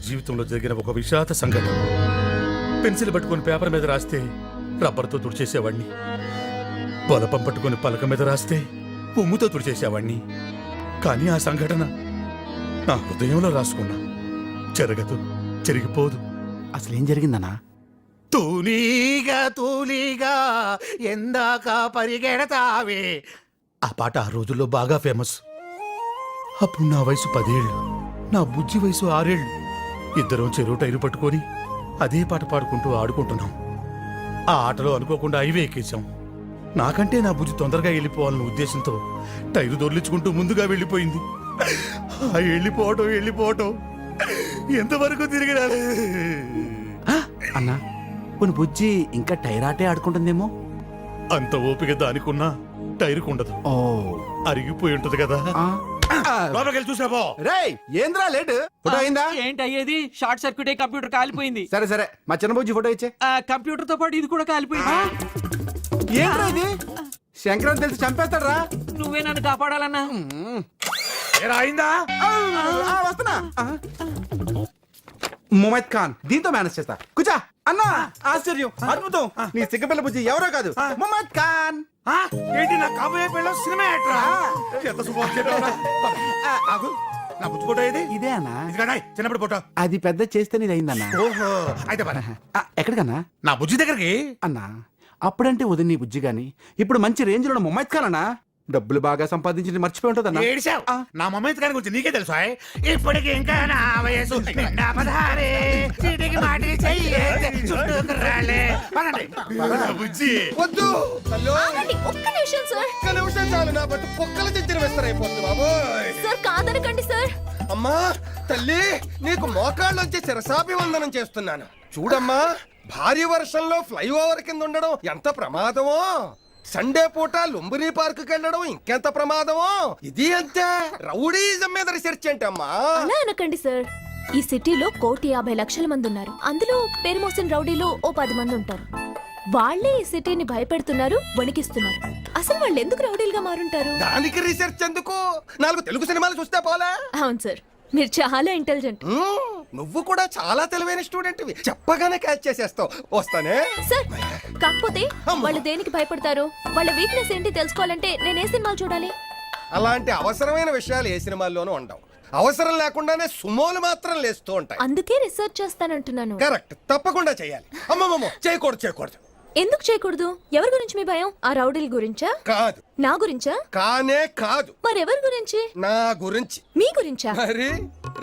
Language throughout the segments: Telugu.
జీవితంలో జరిగిన ఒక విషాద సంఘటన. పెన్సిల్ పట్టుకుని పేపర్ మీద రాస్తే రబ్బర్తో తుడిచేసేవాడిని. బలపం పట్టుకుని పలక మీద రాస్తే ఉమ్ముతో తుడిచేసేవాడిని. కానీ ఆ సంఘటన నా హృదయంలో రాసుకున్నా. జరగదు, జరిగిపోదు. అసలేం జరిగిందన్నా? తూలీగా తూలీగా ఎందాక పరిగెడతావే. ఆ పాట ఆ రోజుల్లో బాగా ఫేమస్. అప్పుడు నా వయసు 10 ఏళ్ళు, నా బుజ్జి వయసు 6 ఏళ్ళు. ఇద్దరం చెరువు టైరు పట్టుకొని అదే పాట పాడుకుంటూ ఆడుకుంటున్నాం. ఆ ఆటలో అనుకోకుండా హైవే ఎక్కేశాం. నాకంటే నా బుజ్జి తొందరగా వెళ్ళిపోవాలన్న ఉద్దేశంతో టైరు దొర్లించుకుంటూ ముందుగా వెళ్ళిపోయింది. ఆ వెళ్ళిపోవటం ఎంతవరకు తిరిగి రాలే. అన్నా కొన్ని బుజ్జి ఇంకా టైరాటే ఆడుకుంటుందేమో. అంత ఓపిక దానికున్నా టైరుకుండదు. ఓ అరిగిపోయి ఉంటది కదా. లోపలికి చూసావో. రేయ్ ఏంద్రా లేట్? ఫోటో అయిందా? ఏంటి అయ్యేది? షార్ట్ సర్క్యూట్ అయ్యి కంప్యూటర్ కాలిపోయింది. సరే మా చిన్న బుజ్జి ఫోటో ఇచ్చే. కంప్యూటర్ తో పాటు ఇది కూడా కాలిపోయింది. ఏంట్రా ఇది? శంకరన్ తెలిసి చంపేస్తాడ్రా. నువ్వే నన్ను కాపాడాలన్నా. అయిందా? వస్తున్నా. ముమైత్ ఖాన్ దీంతో మేనేజ్ చేస్తా. కూర్చో అన్నా. ఆశ్చర్యం, అద్భుతం. నీ సిగ్గపిల్ల బుజ్జి ఎవరో కాదు, ముమైత్ ఖాన్. ఏంటి నా కాబోయే పిల్ల సినిమా యాక్టరా? ఎంత శుభం చెప్పావురా. ఆగు, నా బుజ్జి ఫోటో ఏది? ఇదే అన్నా. ఇదిగోనా, చిన్నప్పుడు ఫోటో. అది పెద్ద చేస్తే నీది అయిందన్నా. ఓహో, అయితే పద. ఎక్కడికన్నా? నా బుజ్జి దగ్గరికి. అన్నా అప్పుడంటే వదిన నీ బుజ్జి గాని ఇప్పుడు మంచి రేంజ్ లో ముమైత్ ఖాన్ అన్నా. డబ్బులు బాగా సంపాదించి మర్చిపోయి ఉంటుందన్నా. ఏడిసావు. నా మమ్మీ గారి గురించి నీకే తెలుసా? ఇప్పటికి ఇంకా నా వయసు నిండా 16. చీటికి మాటికి చెయ్యేస్తే చుట్టూ రాలే. పదండి. బుజ్జి వద్దు ఆగండి, ఒక్క నిమిషం సార్. ఒక్క నిమిషం చాలు, నా బట్టు కుక్కల చెంచిన వేస్తారైపోతుంది బాబోయ్. సార్ కాదనకండి సార్. అమ్మా తల్లి, నీకు మోకాళ్ళొచ్చి శిరసాభివందనం చేస్తున్నాను. చూడమ్మా, భారీ వర్షంలో ఫ్లైఓవర్ కింద ఉండడం ఎంత ప్రమాదమో, సండే పూట లుంబిని పార్క్ వెళ్ళడం ఇంకెంత ప్రమాదమో. ఇది అంతే. రౌడీజం మీద రీసెర్చ్ ఏంటమ్మా? అలా అనకండి సార్. ఈ సిటీలో 1,50,00,000 మంది ఉన్నారు. అందులో పేరు మోసిన రౌడీలు ఓ 10 మంది ఉంటారు. వాళ్ళే ఈ సిటీని భయపెడుతున్నారు, వణికిస్తున్నారు. అసలు వాళ్ళు ఎందుకు రౌడీలుగా మారుంటారు? దానికి రీసెర్చ్ ఎందుకు? 4 తెలుగు సినిమాలు చూస్తే పోలే. అవును సార్, మీరు చాలా ఇంటెలిజెంట్. నువ్వు కూడా చాలా తెలివైన స్టూడెంట్వి. చెప్పగానే క్యాచ్ చేసేస్తావు. వస్తానే సార్, కాకపోతే వాళ్ళు దేనికి భయపడతారు, వాళ్ళ వీక్నెస్ ఏంటి తెలుసుకోవాలంటే నేను ఏ సినిమాలు చూడాలి? అలాంటి అవసరమైన విషయాలు ఏ సినిమాల్లోనూ ఉండవు. అవసరం లేకుండానే సుమోలు మాత్రం లేస్తూ ఉంటాయి. అందుకే రీసెర్చ్ చేస్తానంటున్నాను. కరెక్ట్, తప్పకుండా చేయాలి. అమ్మమ్మమ్మ, చేయకూడదు. ఎందుకు చేయకూడదు? ఎవరి గురించి మీ భయం? ఆ రౌడీల గురించా? కాదు. నా గురించా? కానే కాదు. మరెవరి గురించి? నా గురించి. మీ గురించా? మరి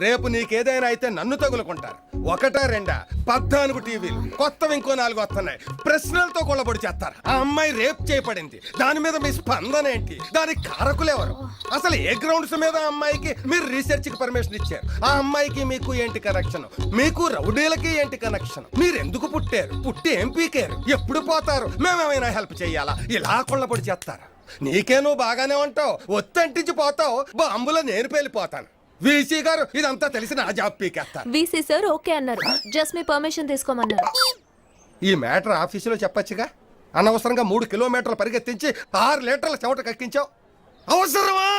రేపు నీకేదైనా అయితే నన్ను తగులుకుంటారు. 1, 2, 14 టీవీలు కొత్తవి ఇంకో 4 వస్తున్నాయి. ప్రశ్నలతో కొల్లబడి చేస్తారు. ఆ అమ్మాయి రేప్ చేయబడింది, దాని మీద మీ స్పందన ఏంటి? దానికి కారకులెవరు? అసలు ఏ గ్రౌండ్స్ మీద ఆ అమ్మాయికి మీరు రీసెర్చ్ కి పర్మిషన్ ఇచ్చారు? ఆ అమ్మాయికి మీకు ఏంటి కనెక్షన్? మీకు రౌడీలకి ఏంటి కనెక్షన్? మీరు ఎందుకు పుట్టారు? పుట్టి ఏం పీకారు? ఎప్పుడు పోతారు? మేమేమైనా హెల్ప్ చెయ్యాలా? ఇలా కొల్లబడి చేస్తారు. నీకే నువ్వు బాగానే ఉంటావు, ఒత్తంటించి పోతావు, బాంబులో నేను పేలిపోతాను. వీసీ గారు ఇదంతా తెలిసి నా జాబ్ పీకేస్తారు. వీసీ సార్ ఓకే అన్నారు, జస్ట్ మీ పర్మిషన్ తీసుకోమన్నారు. ఈ మ్యాటర్ ఆఫీసులో చెప్పొచ్చుగా. అనవసరంగా 3 కిలోమీటర్లు పరిగెత్తించి 6 లీటర్ల చెమట కక్కించావు. అవసరమా?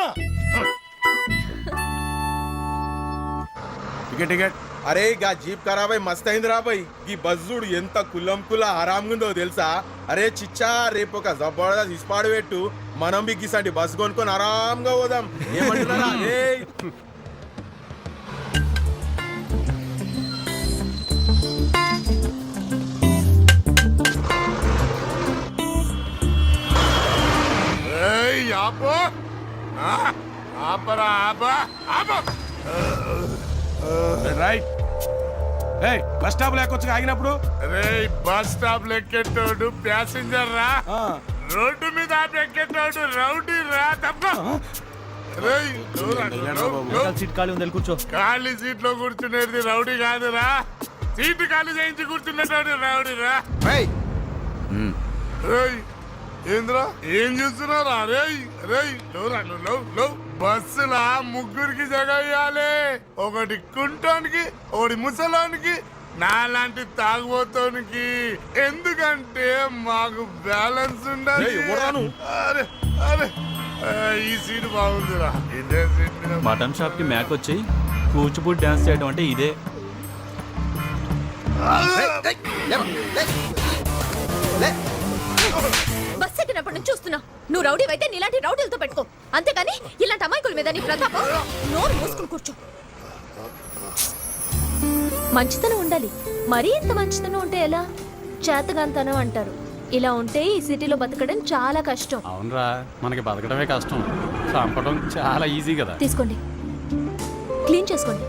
టికెట్ అరే గా జీప్ ఖరాబ్ అయి మస్త్ అయింది రా బాయ్. ఈ బస్సుడు ఎంత కుల్లం కుల్ల ఆరాంగుందో తెలుసా? అరే చిచ్చా, రేపు ఒక జబర్దస్త్ ఇస్పాడు పెట్టు, మనం బిగ్గిసండి బస్సు కొనుక్కొని ఆరాంగా పోదాం. ఏమంటున్నారా? రైట్. బస్ స్టాప్ లేకొచ్చు ఆగినప్పుడు బస్ స్టాప్ లెక్కెట్టాడు ప్యాసింజర్ రా, రోడ్డు మీద ఎక్కెట్టాడు రౌడీ రా. తప్ప సీట్ ఖాళీ ఉంది, కూర్చో. ఖాళీ సీట్ లో కూర్చునేది రౌడీ కాదురా, సీటు ఖాళీ చేయించి కూర్చునేటాడు రౌడీ రా. ఏంద్రా ఏం చూస్తున్నారా? బస్సులా ముగ్గురికి జగయ్యాలి, ఒకటి కుంటోనికి, ఒకటి ముసలోనికి, నాలాంటి తాగుబోతోనికి. ఎందుకంటే మాకు బ్యాలెన్స్ ఉండాలి. అరే అరే, ఈ సీట్ బాగుందిరా. ఇదే సీట్. మటన్ షాప్ కి మ్యాక్ వచ్చి కూచిపూడి డాన్స్ చేయడం అంటే ఇదే. బస్ ఎక్కినప్పటి నుంచి చూస్తున్నా. నువ్వు రౌడీ అయితే నీలాంటి రౌడీలతో పెట్టుకో, అంతేగాని ఇలాంటి అమాయకుల మీద నీ ప్రతాపం. నోరు మూసుకుని కూర్చో. మంచితనం ఉండాలి, మరీ ఇంత మంచితనం ఉంటే ఎలా? చేతగాంతనం అంటారు. ఇలా ఉంటే ఈ సిటీలో బతకడం చాలా కష్టం. అవునరా, మనకి బతకడమే కష్టం, చంపడం చాలా ఈజీ కదా. తీసుకోండి, క్లీన్ చేసుకోండి.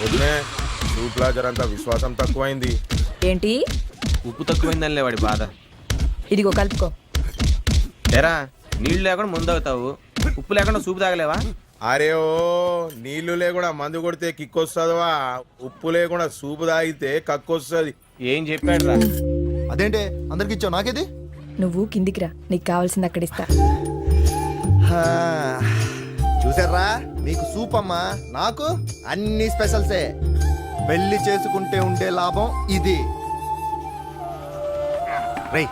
వదిలే, సూప్లా జరంతా విశ్వాసం తక్కువైంది. ఏంటి? ఉప్పు తక్కువైందనిలే వాడి బాధ. ఇదిగో కలుపుకో. ఎరా, నీళ్లు లేకుండా ముందు అవుతావు, ఉప్పు లేకుండా సూపు తాగలేవా? అరే ఓ, నీళ్లు లేకుండా మందు కొడితే కిక్ వస్తుందవా, ఉప్పు లేకుండా సూపు తాగితే కక్కు వస్తుంది. ఏం చెప్పాడు రా? అదేంటే అందరికి ఇచ్చావు, నాకేది? నువ్వు కిందికి రా, నీకు కావాల్సింది అక్కడ ఇస్తా. చూసారా, మీకు సూప్ అమ్మా, నాకు అన్ని స్పెషల్సే. పెళ్లి చేసుకుంటే ఉండే లాభం ఇది. రేయ్,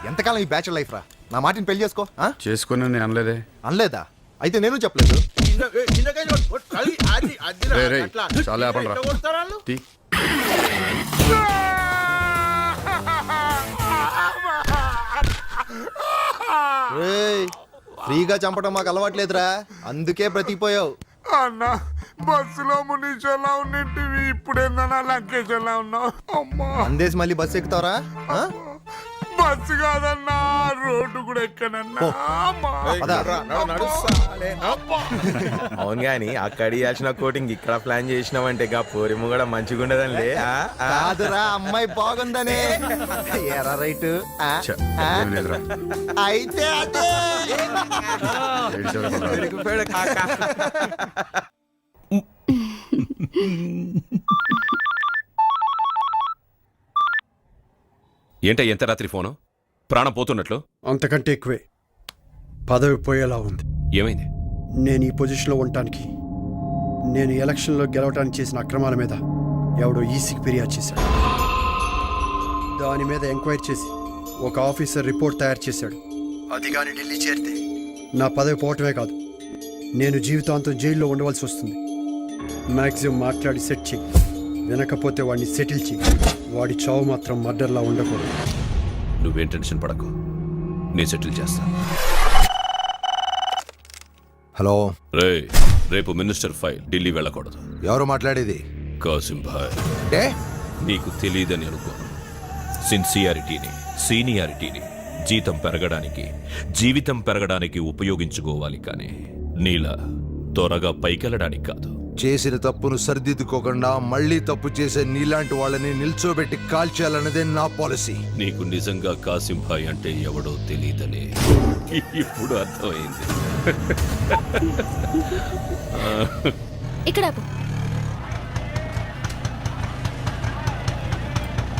ఎంతకాలం ఈ బ్యాచులర్ లైఫ్ రా? నా మాటిని పెళ్లి చేసుకో. చేసుకుని నేను అనలేదే. అనలేదా? అయితే నేను చెప్పలేదు. రేయ్, రేయ్, చాలా ఆపండి రా. తీ. రేయ్, ఫ్రీగా చంపడం మాకు అలవాట్లేదురా, అందుకే బ్రతికిపోయావు. అన్న బస్సులో మునీషోలా ఉన్నింటివి, ఇప్పుడేందన్నా లంకేషోలా ఉన్నావు. అమ్మా, అందేసి మళ్ళీ బస్సు ఎక్కుతావరా? బస్సు కాదన్నా, రోడ్డు కూడా ఎక్కనన్నా. అమ్మా. అవును గాని అక్కడ ఇవ్వాల్సిన కోటింగ్ ఇక్కడ ప్లాన్ చేసినావంటే గా పోరిము కూడా మంచిగా ఉండదంలే. కాదురా, అమ్మాయి బాగుందనే. ఎరా రైట్? ఛ, ఏం లేదురా. అయితే అదే. దొరికిపోయాడు కాకా. ఏంట ఎంత రాత్రి ఫోను? ప్రాణం పోతున్నట్లు? అంతకంటే ఎక్కువే, పదవి పోయేలా ఉంది. ఏమైంది? నేను ఈ పొజిషన్లో ఉండటానికి, నేను ఎలక్షన్లో గెలవడానికి చేసిన అక్రమాల మీద ఎవడో ఈసీకి ఫిర్యాదు చేశాడు. దాని మీద ఎంక్వైరీ చేసి ఒక ఆఫీసర్ రిపోర్ట్ తయారు చేశాడు. అది కానీ ఢిల్లీ చేరితే నా పదవి పోవటమే కాదు, నేను జీవితాంతం జైల్లో ఉండవలసి వస్తుంది. మ్యాక్సిమం మాట్లాడి సెట్ చెయ్యి, వినకపోతే వాడిని సెటిల్ చెయ్యి. వాడి చావు మాత్రం మర్డర్లా ఉండకూడదు. నువ్వేం టెన్షన్ పడకు, నేను సెటిల్ చేస్తా. హలో. రేపు మినిస్టర్ ఫైల్ ఢిల్లీ వెళ్ళకూడదు. ఎవరు మాట్లాడేది? కాసిం భాయ్. నీకు తెలియదని అనుకోను. సిన్సియారిటీని, సీనియారిటీని జీతం పెరగడానికి, జీవితం పెరగడానికి ఉపయోగించుకోవాలి, కానీ నీలా త్వరగా పైకెళ్ళడానికి కాదు. చేసిన తప్పును సరిదిద్దుకోకుండా మళ్ళీ తప్పు చేసే నీలాంటి వాళ్ళని నిల్చోబెట్టి కాల్చేయాలన్నదే నా పాలసీ. నీకు నిజంగా కాసిం భాయ్ అంటే ఎవడో తెలియదని ఇప్పుడు అర్థమైంది. ఇక్కడ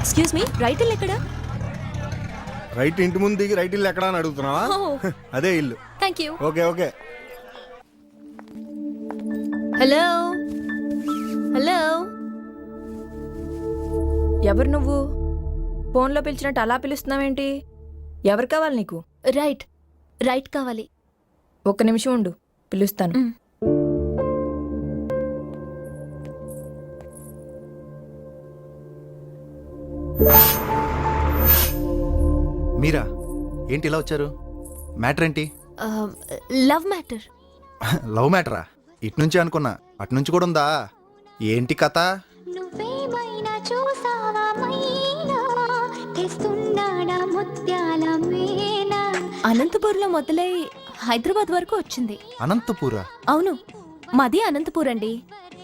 ఎక్స్క్యూజ్ మీ, రైట్ ఇల్లు ఎక్కడ? రైట్ ఇంటి ముందు దిగి రైట్ ఇల్లు ఎక్కడా అని అడుగుతున్నావా? అదే ఇల్లు. Thank you. Okay okay. Hello hello, ఎవరు నువ్వు? ఫోన్లో పిలిచినట్టు అలా పిలుస్తున్నావేంటి? ఎవరు కావాలి నీకు? రైట్ రైట్ కావాలి. ఒక్క నిమిషం ఉండు, పిలుస్తాను. మీరా, ఏంటి ఇలా వచ్చారు? మ్యాటర్ ఏంటి? Love matter. లవ్ మ్యాటరా? ఇటు నుంచి అనుకున్నా, అటు నుంచి కూడా ఉందా? ఏంటి కథ? అనంతపూర్లో మొదలై హైదరాబాద్ వరకు వచ్చింది. అనంతపూరా? అవును, మాది అనంతపూర్ అండి.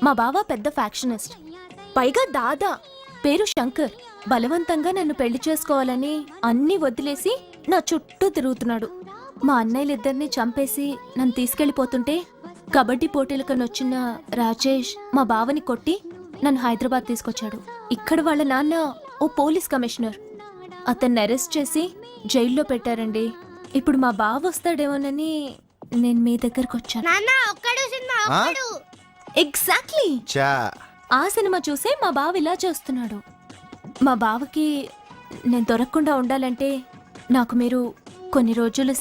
మా బావ పెద్ద ఫ్యాక్షనిస్ట్, పైగా దాదా, పేరు శంకర్. బలవంతంగా నన్ను పెళ్లి చేసుకోవాలని అన్నీ వదిలేసి నా చుట్టూ తిరుగుతున్నాడు. మా అన్నయ్యలిద్దరిని చంపేసి నన్ను తీసుకెళ్లిపోతుంటే కబడ్డీ పోటీలకనొచ్చిన రాజేష్ మా బావని కొట్టి నన్ను హైదరాబాద్ తీసుకొచ్చాడు. ఇక్కడ వాళ్ళ నాన్న ఓ పోలీస్ కమిషనర్. అతన్ని అరెస్ట్ చేసి జైల్లో పెట్టారండి. ఇప్పుడు మా బావ వస్తాడేమోనని నేను మీ దగ్గరకు వచ్చాను. ఆ? ఎగ్జాక్ట్లీ చా ఆ సినిమా చూసే మా బావ ఇలా చేస్తున్నాడు. మా బావకి నేను దొరకకుండా ఉండాలంటే నాకు మీరు కొన్ని రోజులు